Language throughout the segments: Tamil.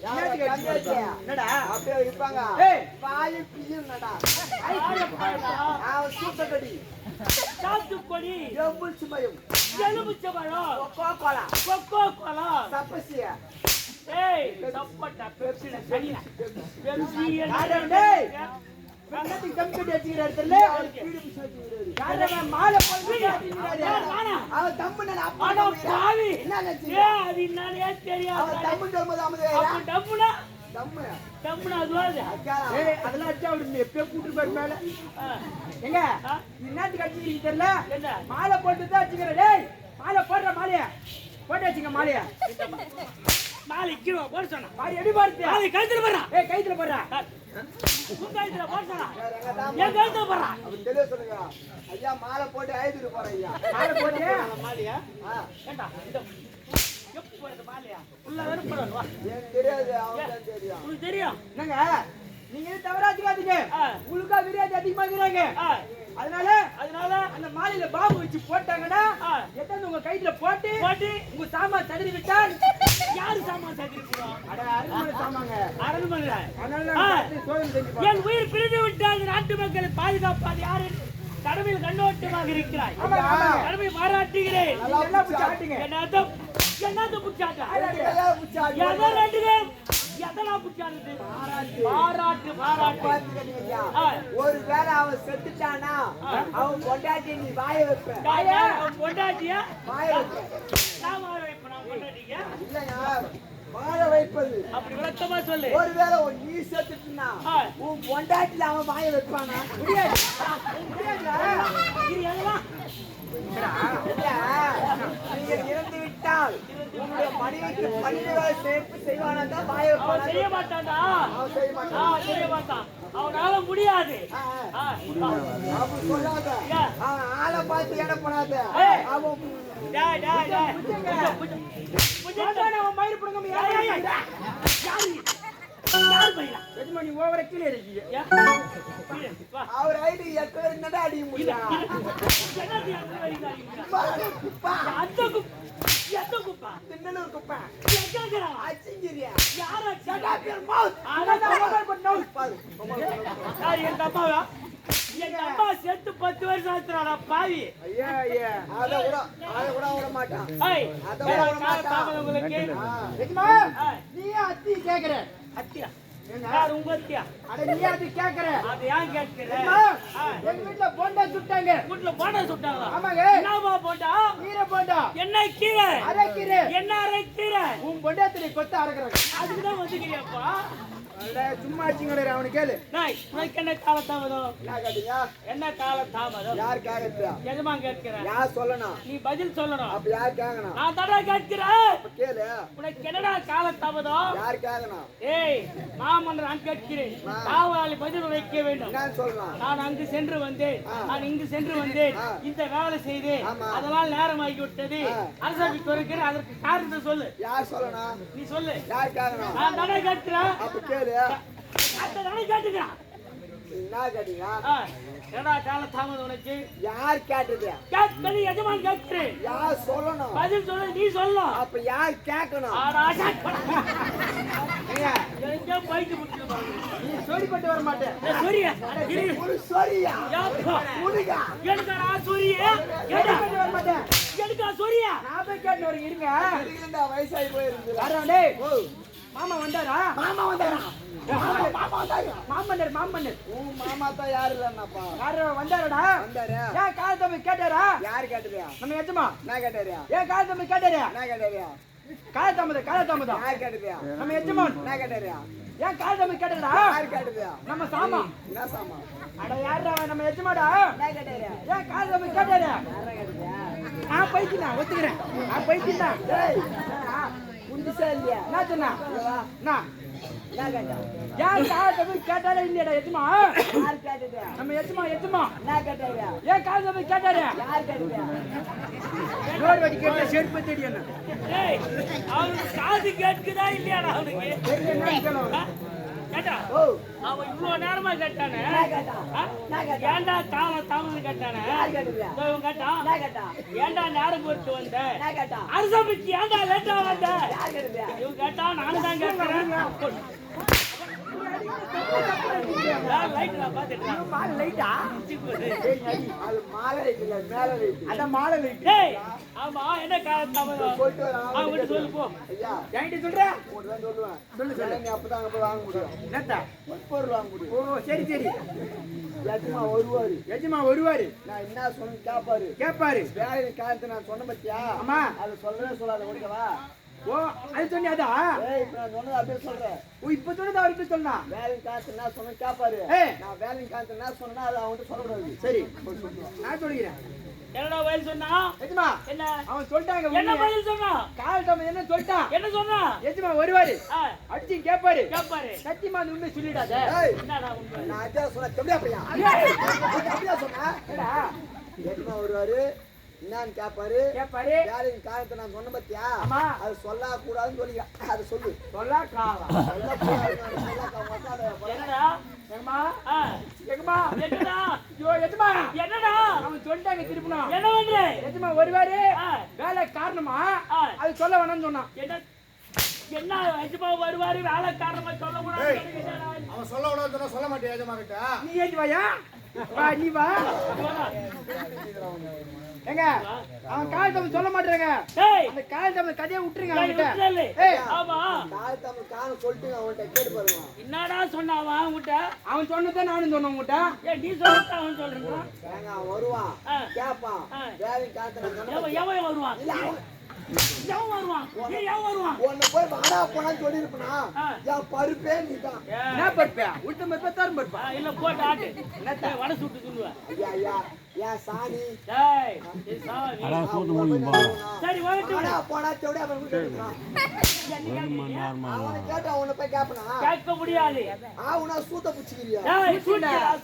என்னடா அப்படியே இருப்பாங்க வாயு பியும்டா சூத்தக்கடி சாத்துக்கொடி எலுமிச்சம்பழம் கொக்கோ கோலா தப்பசியா ஏய் சப்பட்டா பெப்சி சரியா பெப்சி கண்ணத்தி கம்பெனி வச்சிக்கிற இடத்துல யாரமா மாலை போட்டு அவன் தம்பு நான் அப்பா பாவி என்ன நினைச்சீங்க அது என்னன்னே தெரியாது அவன் தம்பு சொல்லும்போது அமுதே அப்ப டம்முனா தம்பு டம்முனா அதுவாது ஏய் அதெல்லாம் அடிச்சா அவரு எப்பே கூட்டி போய் மேல எங்க என்னத்துக்கு அடிச்சிருக்கீங்க தெரியல என்ன மாலை போட்டு தான் அடிச்சிக்கிற டேய் மாலை போடுற மாலைய போட்டு வச்சுங்க மாலைய மாலை கீழ போட சொன்னா மாலை எடி போடுற மாலை கழுத்துல போடுறா ஏய் கைத்துல போடுற உங்க கழுத்துல போட சொன்னா என் கழுத்துல போடுறா அப்ப தெளிவா சொல்லுங்க ஐயா மாலை போட்டு ஆயிட்டு போறேன் ஐயா மாலை போட்டு மாலையா ஏண்டா இந்த எப்ப போறது மாலையா உள்ள வர போறா எனக்கு தெரியாது அவனுக்கு தெரியும் உங்களுக்கு தெரியும் என்னங்க நீங்க தவறாச்சுக்காதீங்க உங்களுக்கா விரியாதி அதிகமாக்குறாங்க அதனால அந்த மாலையில பாம்பு வச்சு போட்டாங்கன்னா எத்தனை உங்க கையில போட்டு உங்க சாமான் சதுரி விட்டால் யாரு சாமான் சதிருக்கா அட அரண்மனை சாமாங்க அரண்மனை அதனால சோதனை செஞ்சு என் உயிர் பிரிந்து விட்டால் நாட்டு மக்களை பாதுகாப்பாது யாரு கடமையில் கண்ணோட்டமாக இருக்கிறாய் கடமை பாராட்டுகிறேன் என்னது புச்சாட்டா எதெல்லாம் புச்சாட்டு பாராட்டு ஒரு வேளை அவன் செத்துட்டானா அவன் பொண்டாட்டி நீ வாய வைப்ப பொண்டாட்டியா வாய வைப்ப நான் வாய வைப்பேன் நான் பொண்டாட்டியா இல்லைங்க வாழ வைப்பது அப்படி விளக்கமா சொல்லு ஒருவேளை நீ செத்துட்டுனா உன் பொண்டாட்டில அவன் வாய வைப்பானா முடியாது நீங்க இறந்து விட்டால் உங்களுடைய மனைவிக்கு பணிவிடை சேர்த்து செய்வானா தான் வாய வைப்பானா செய்ய மாட்டான்டா அவன் செய்ய மாட்டான் அவனால முடியாது அப்படி சொல்லாத அவன் ஆளை பார்த்து எடை பண்ணாத அவன் மயிறு பிடுங்க எஜமானி ஓவர கீழே இருக்கீங்க அவர் ஐடி எத்தனை என்னடா அடிக்க முடியும் திண்ணூர் குப்பை அச்சிங்கிரியா எங்க அம்மாவா எங்க அம்மா செத்து 10 வருஷம் ஆச்சுடா பாவி ஐயா ஐயா அத கூட விட மாட்டான் அத கூட விட மாட்டான் உங்களுக்கு எஜமா நீ அத்தி கேக்குற அத்தியா யார் உங்க அத்தியா அட நீ அத்தி கேக்குற அது ஏன் கேக்குற எங்க வீட்ல போண்டா சுட்டாங்க வீட்ல போண்டா சுட்டாங்க ஆமாங்க என்னமா போண்டா கீரை போண்டா என்ன கீரை அரை கீரை என்ன அரை கீரை உன் பொண்டாத்திலே கொத்த அரைக்கறாங்க அதுக்கு தான் வந்துக்கிறியாப்பா அட சும்மா அடிங்கடா அவன கேளு டேய் உனக்கு என்ன கால தாமதம் என்ன கேட்டியா என்ன கால தாமதம் யார் கேக்குறா எஜமா கேக்குறேன் யார் சொல்லணும் நீ பதில் சொல்லணும் அப்ப யார் கேக்கணும் நான் தடா கேக்குறேன் அப்ப கேளு உனக்கு என்னடா கால தாமதம் யார் கேக்கணும் ஏய் மாமன் நான் கேட்கிறேன் காவலாளி பதில் வைக்க வேண்டும் என்ன சொல்லணும் நான் அங்கு சென்று வந்தேன் நான் இங்கு சென்று வந்தேன் இந்த வேலை செய்தேன் அதனால் நேரமாகி விட்டது அரசாங்கத்துக்கு வருகிறேன் அதற்கு காரணத்தை சொல்லு யார் சொல்லணும் நீ சொல்லு யார் கேக்கணும் நான் தடா கேட்கிறேன் அப்ப கேளு அந்த தடா கேட்டுக்கிறான் என்ன கேட்டீங்க என்னடா கால தாமதம் உனக்கு யார் கேட்டது கேட்கறது எஜமான் கேட்கிறேன் யார் சொல்லணும் பதில் சொல்ல நீ சொல்லணும் அப்ப யார் கேட்கணும் எங்க பைக்கு முட்டு நீ சொல்லிப்பட்டு வர மாட்டேன் சூரியா ஒரு சொரியா உனக்கா எனக்கா சூரியா சொல்லிப்பட்டு வர மாட்டேன் எனக்கா சூரியா நான் போய் கேட்டு வரேன் இருங்க இருங்கடா வயசாகி போயிருக்கு வரேன் டேய் மாமா வந்தாரா மாமன்னர் உன் மாமா தான் யாரு இல்லன்னாப்பா யாரு வந்தாரடா ஏன் கால தம்பி கேட்டாரா யாரு கேட்டறியா நம்ம எஜமா நான் கேட்டறியா ஏன் கால தம்பி கேட்டறியா நான் கேட்டறியா கால தாமதம் யார் கேட்டறியா நம்ம எஜமா நான் கேட்டறியா ஏன் கால தம்பி கேட்டறா யார் கேட்டறியா நம்ம சாமா என்ன சாமா அட யாரா நம்ம எஜமாடா நான் கேட்டறியா ஏன் கால தம்பி கேட்டறியா யாரா கேட்டறியா நான் பைத்தியம் ஒத்துக்கிறேன் நான் பைத்தியம் டேய் புடிச்சா இல்லையா நான் சொன்னா நான் யார் காலத்தை கேட்டாரே இல்லையடா எஜமா யார் கேட்டது நம்ம எஜமா நான் கேட்டாரியா ஏன் காலத்தை போய் கேட்டாரு யார் கேட்டது நோர் வடி கேட்ட செருப்பு தேடி என்ன ஏய் அவனுக்கு காது கேட்குதா இல்லையாடா அவனுக்கு கேட்டா ஓ அவன் இவ்வளவு நேரமா கேட்டானே நான் கேட்டா ஆ? நான் கேட்டா ஏன்டா தாமதம் கேட்டானே யார் கேட்டா இதோ இவன் கேட்டான் நான் கேட்டா ஏன்டா நேரம் போட்டு வந்த நான் கேட்டா அரசபைக்கு ஏன்டா லேட்டா வந்த யார் கேட்டா இவன் கேட்டா நானும் தான் கேட்கிறேன் லைட்ல பாத்துட்டு மாலை லைட்டா அது மாலை லைட் இல்ல மேல லைட் அத மாலை லைட் டேய் ஆமா என்ன தாமதம் போயிட்டு வரேன் அவன் சொல்லு போ ஐயா என்கிட்ட சொல்ற உன்கிட்ட சொல்லுவேன் சொல்லு நீ அப்பதான் அங்க போய் வாங்க முடியும் என்னடா பொருள் வாங்க முடியும் ஓ சரி சரி எஜமா வருவாரு நான் என்ன சொன்ன கேப்பாரு வேலை காலத்து நான் சொன்ன பத்தியா ஆமா அது சொல்லவே சொல்லாத ஓடிக்கவா ஓ அது சொன்னியாதா ஏய் இப்ப நான் சொன்னது அப்படியே சொல்றேன் ஓ இப்ப சொன்னது அவர் இப்ப சொன்னா வேலை காலத்து என்ன சொன்ன கேப்பாரு நான் வேலை காலத்து என்ன சொன்னா அது அவன்கிட்ட சொல்லக்கூடாது சரி நான் சொல்லிக்கிறேன் என்னடா பதில் சொன்னா எஜமா என்ன அவன் சொல்லிட்டாங்க என்ன பதில் சொன்னா காலத்தம் என்ன சொல்லிட்டான் என்ன சொன்னா எஜமா வருவாரு அடிச்சு கேப்பாரு சத்தியமா அந்த உண்மை சொல்லிடாத என்னடா உண்மை நான் அதான் சொன்ன அப்படியே பையா அப்படியே சொன்னா ஏடா எஜமா வருவாரு என்னன்னு கேப்பாரு வேலையின் காலத்தை நான் சொன்ன பத்தியா அது சொல்ல கூடாதுன்னு சொல்லிக்கிறேன் அது சொல்லு என்னடா எங்கம்மா எங்கம்மா என்னடா ஐயோ எஜமா என்னடா அவன் சொல்லிட்டாங்க திருப்பணும் என்ன பண்ற எஜமா வருவாரு வேலை காரணமா அது சொல்ல வேணாம்னு சொன்னான் என்ன எஜமா வருவாரு வேலை காரணமா சொல்ல கூடாது அவன் சொல்ல கூடாதுன்னு சொல்ல மாட்டேன் எஜமா கிட்ட நீ ஏஞ்சி வாயா வா நீ வா எங்க அவன் காலத்தம் சொல்ல மாட்டேங்க அந்த காலத்தம் கதையை விட்டுருங்க அவன்கிட்ட ஆமா காலத்தம் காலம் சொல்லிட்டு அவன்கிட்ட கேட்டு பாருங்க என்னடா சொன்னா அவன் உன்கிட்ட அவன் சொன்னதை நானும் சொன்னேன் உன்கிட்ட நீ சொல்லிட்டு அவன் சொல்றான் அவன் வருவான் கேப்பான் வேலை காலத்துல எவன் வருவான் எவன் வருவான் எவன் வருவான் உன்னை போய் வாடா போனான்னு சொல்லிருப்பா என் பருப்பே நீதான் என்ன பருப்பா உளுத்த பருப்பா தரும் பருப்பா இல்ல போட்டு ஆட்டு என்ன வடை சுட்டு சொல்லுவேன் ஐயா ஐயா ஏன் சாணி டேய் இது சாணி சரி வாடா போனா செவடி அவன் கேட்கிறான் அவனை கேட்டா அவனை போய் கேப்பனா கேட்க முடியாது அவனா சூத்த புடிச்சிக்கிறியா டேய்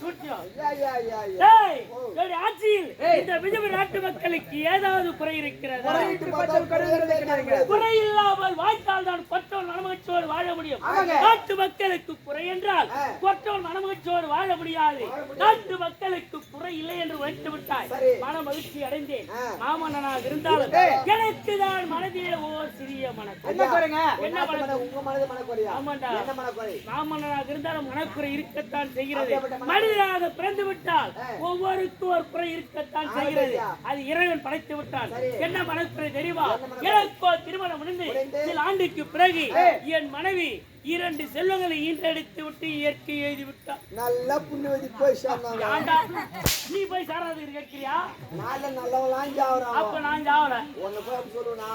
சூட்டியா ஐயா ஐயா ஐயா டேய் டேய் ஆட்சியில் இந்த விஜய நாட்டு மக்களுக்கு ஏதாவது குறை இருக்கிறதா குறை இல்லாமல் வாழ்ந்தால் தான் கொற்றோர் மனமகிழ்ச்சியோடு வாழ முடியும் நாட்டு மக்களுக்கு குறை என்றால் கொற்றோர் மனமகிழ்ச்சியோடு வாழ முடியாது நாட்டு மக்களுக்கு குறை இல்லை என்று வைத்து விட்டாய் மன மகிழ்ச்சி அடைந்தேன் மாமன்னனாக இருந்தாலும் எனக்கு தான் மனதில் ஓர் சிறிய மனக்குறை என்ன உங்க மனது மனக்குறையா ஆமாண்டா என்ன மனக்குறை மாமன்னனாக இருந்தாலும் மனக்குறை இருக்கத்தான் செய்கிறது மனிதனாக பிறந்து விட்டால் ஒவ்வொருக்கும் ஒரு குறை இருக்கத்தான் செய்கிறது அது இறைவன் படைத்து விட்டான் என்ன மனக்குறை தெரியுமா எனக்கோ திருமணம் முடிந்து சில ஆண்டுக்கு பிறகு என் மனைவி 2 செல்வங்களை ஈன்றெடுத்து விட்டு இயற்கை எழுதி விட்டான் நல்ல புண்ணியவதி போய் சேர்ந்தாங்க நீ போய் சாராது கேட்கிறியா நான் நல்லவளாம் ஜாவறேன் அப்ப நான் ஜாவற உன்னை போய் அப்படி சொல்லுனா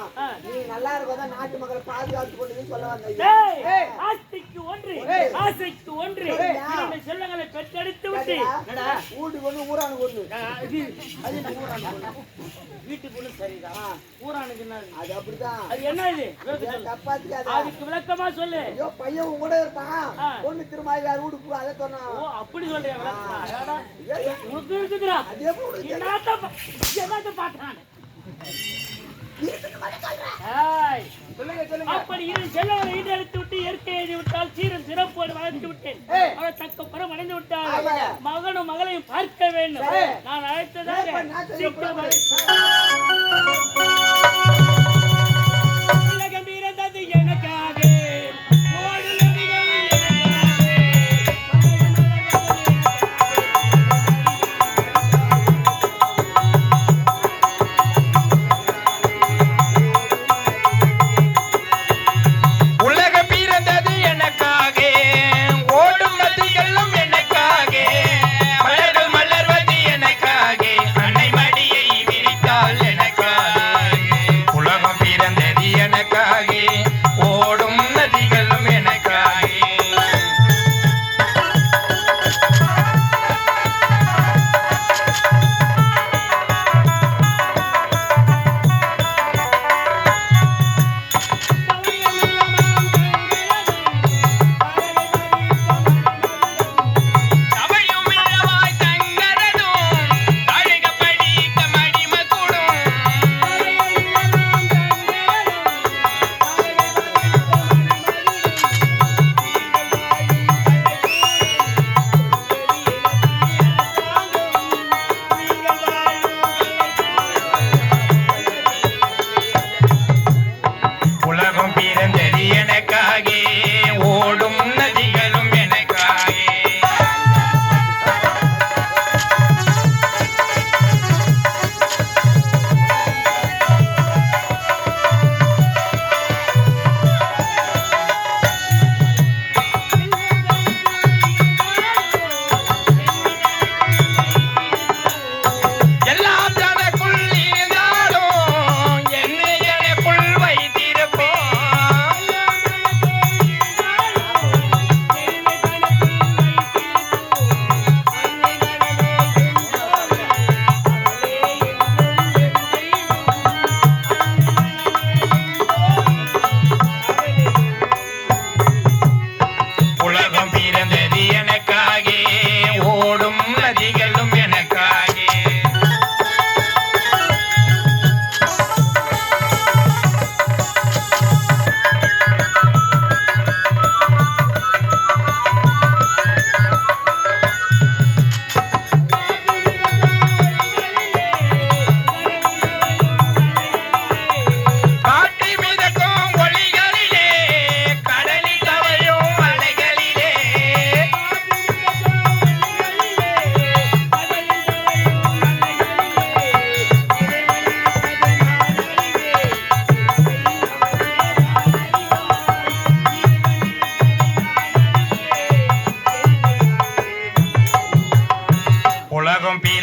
நீ நல்லா இருக்கதா நாட்டு மக்களை பாதுகாத்து கொண்டு சொல்ல வந்தீங்க ஏய் ஆஸ்திக்கு ஒன்று ஆசைக்கு ஒன்று 2 செல்வங்களை பெற்றெடுத்து விட்டு என்னடா ஊடு ஒண்ணு ஊரானு ஒண்ணு இது அது என்ன ஊரானு ஒண்ணு வீட்டுக்குள்ள சரிதான் ஊரானுக்கு என்ன அது அப்படிதான் அது என்ன இது தப்பாத்திக்காத அதுக்கு விளக்கமா சொல்லு ஐயோ பையன் கூட இருப்பான் பொண்ணு திருமாயார் வீடு போ அத சொன்னா ஓ அப்படி சொல்றியா விளக்கமா அடடா உனக்கு இருக்குடா அதே போல என்னத்த பாட்டானே அப்படி இரு செல்லவரை ஈடெடுத்து விட்டு இயற்கை எழுதி விட்டால் சீரன் சிறப்போடு வளர்த்து விட்டேன் அவர் தக்க பரம் அடைந்து விட்டார் மகனும் மகளையும் பார்க்க வேண்டும் நான் அழைத்ததாக கம்பீரந்தது எனக்காக மலர்கள் மலர்வது எனக்காக அன்னை மடியை விரித்தாள் எனக்காக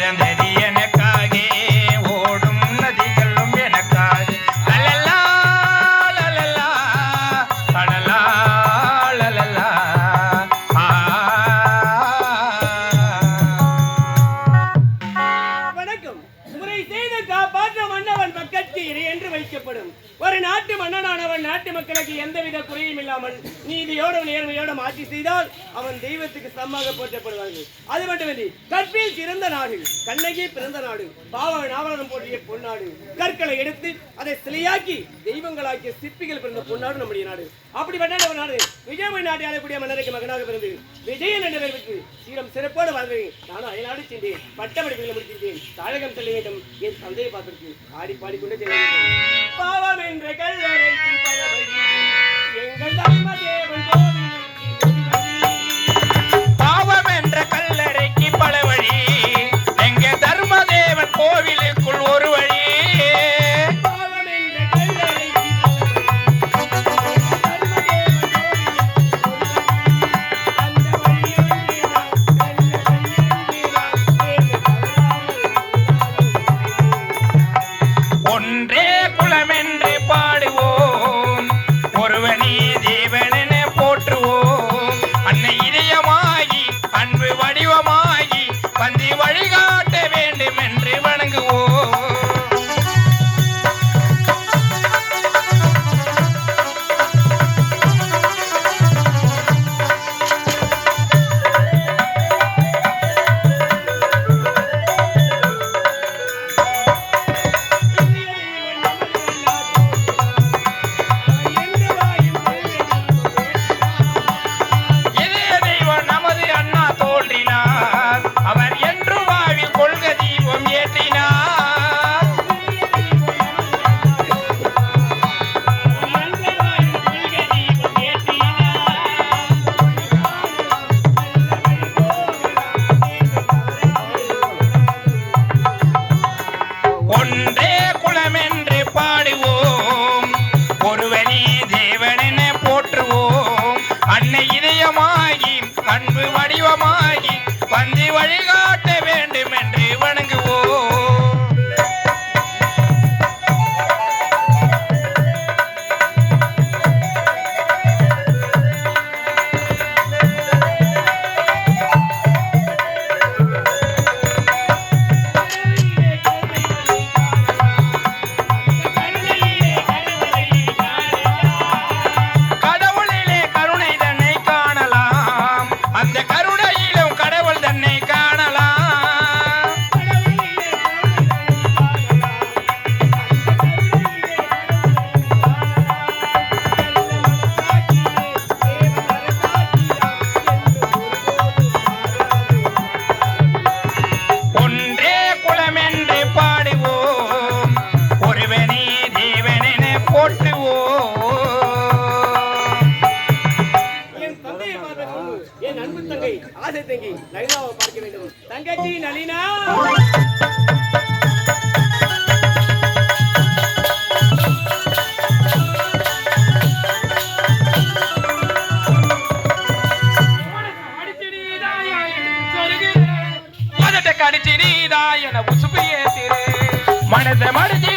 பிறந்தது எனக்காக ஓடும் நதிகளும் எனக்காக லலலா லலலா லலலா லலலா வணக்கம். முறை செய்து காப்பாற்ற மன்னவன் பக்கத்து இறை என்று வைக்கப்படும். ஒரு நாட்டு மன்னனானவன் நாட்டு மக்களுக்கு எந்தவித குறையும் இல்லாமல் நீதியோடும் நேர்மையோடும் ஆட்சி செய்தால் அவன் தெய்வத்துக்கு சமமாக போற்றப்படுவார்கள். அது மட்டுமின்றி கற்பில் சிறந்த நாடு, கண்ணகி பிறந்த நாடு, பாவ நாவலன் போற்றிய பொன்னாடு, கற்களை எடுத்து அதை சிலையாக்கி தெய்வங்களாக்கிய சிற்பிகள் பிறந்த பொன்னாடு நம்முடைய நாடு. அப்படிப்பட்ட ஒரு நாடு விஜயமணி நாட்டை ஆளக்கூடிய மன்னருக்கு மகனாக பிறந்து விஜயன் என்ற பெயருக்கு சீரம் சிறப்போடு வாழ்ந்தேன். நானும் அயல்நாடு சென்றேன், பட்டப்படிப்புகளை முடித்திருக்கேன். தாழகம் செல்ல வேண்டும், என் தந்தையை பார்த்திருக்கு ஆடி பாடிக்கொண்டே செல்ல வேண்டும். பாவம் என்ற கல்லறைக்கு பல வழி, எங்கள் தர்மதேவன் பாவம் என்ற கல்லறைக்கு பல வழி, எங்க தர்மதேவன் கோவிலுக்குள் ஒரு வழி. பாவம் என்ற கல்லறைக்கு அந்த ஒன்றே குலமென்று பாடுவோம், ஒருவனே தேவனென போற்றுவோம். அன்னை இதயமாகி அன்பு வடிவமாகி வந்து வழிகாட்ட வேண்டும் என்று வணங்குவோம். இதய தெய்வம் நமது அண்ணா தோன்றினார், அவர் என்று வாவில் கொள்கை தீபம் ஏற்றினார். ஒன்றே குலமென்று பாடுவோம், ஒருவனே தேவனென போற்றுவோம். அன்னை இதயமாகி அன்பு வடிவமாகி வந்து வழிகாட்ட வேண்டும் என்று வணங்குவோம். கடவுளிலே கருணை தன்னை காணலாம், அந்த கருணையிலும் கடவுள் தன்னை காணலாம். ஒன்றே குலமென்று பாடுவோம், ஒருவனே தேவனென போற்றுவோம். என் தந்தையை பார்த்த முன்பு என் அன்பு தங்கை ஆசை தங்கி நளினாவை பார்க்க வேண்டும். தங்கச்சி நளினா, மனதை கடிச்சு நீதா என உசுப்பு ஏத்திரு, மனதை மடிச்சு